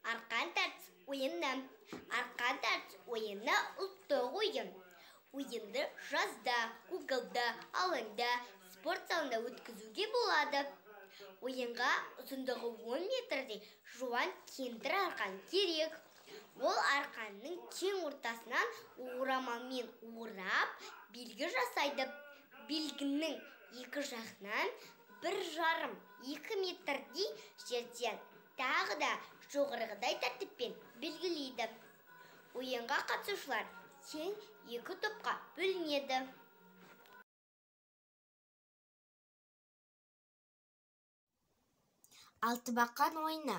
Арқан тартыс ойыны. Арқан тартыс ойыны ұлттық ойын. Ойынды жазда, көгалда, алаңда, спорт залында өткізуге болады. Ойынға ұзындығы 10 метрде жуан кендір арқан керек. Ол арқанның тең ортасынан орамалмен орап, белгі жасайды. Белгінің екі жағынан 1,5-2 метрдей жерден тағы да жоғарғыдай тәртіппен белгілейді. Ойынға қатысушылар тең 2 топқа бөлінеді. Алтыбақан ойыны.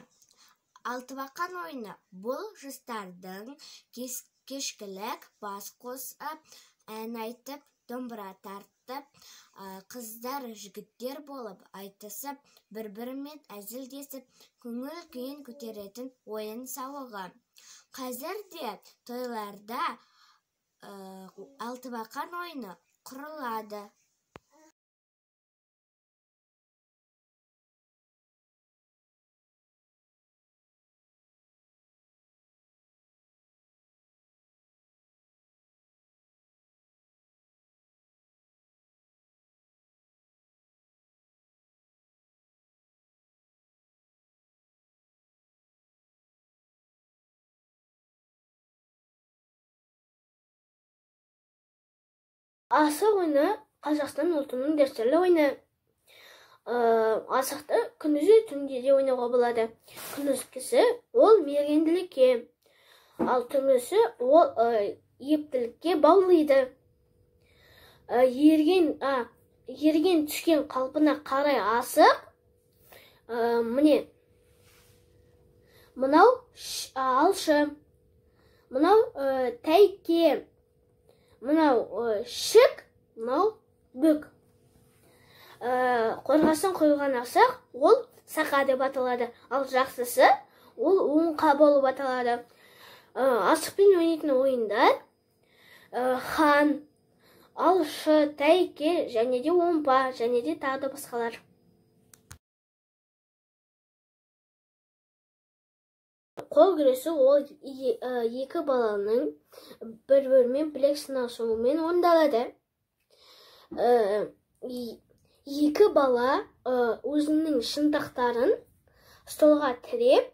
Алтыбақан ойыны бұл жастардың кешкілік бас қосып, ән айтып, домбыра тартып, қыздар жігіттер болып айтысып, бір-бірімен әзілдесіп, көңіл күйін көтеретін ойын сауығы. Қазірде тойларда алтыбақан ойыны құрылады. Асық ойыны Қазақстан ұлтының дәстүрлі ойыны. Асықты күндізі түнде де ойнауға болады. Күндізгісі ол мергенділікке, ал түнгісі ол ептілікке баулиды. Ерген түскен қалпына қарай асық. Міне, мынау алшы, мынау тәйке, мынау шік, мынау бүк. Қорғасын қойылған асық ол сақа деп аталады, ал жақсысы ол оңқа болып аталады. Асықпен ойнайтын ойындар хан, алшы, тәйке, және де омпа, және де тағы да басқалар. Қол күресі ол екі баланың бір-бірімен білек сынасуымен орындалады. Екі бала өзінің шынтақтарын столға тіреп,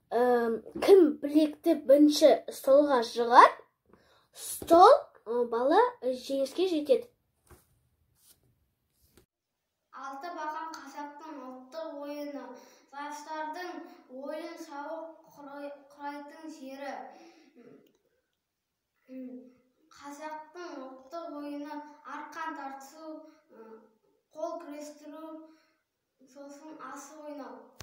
кім білекті бірінші столға жығар, стол бала жеңіске жетеді. Алтыбақан қазақтың ұлттық ойыны. Жастардың ойын сауық құрайтын жері. Қазақтың ұлттық ойыны арқан тартысу, қол күрестіру, сосын асық ойнау.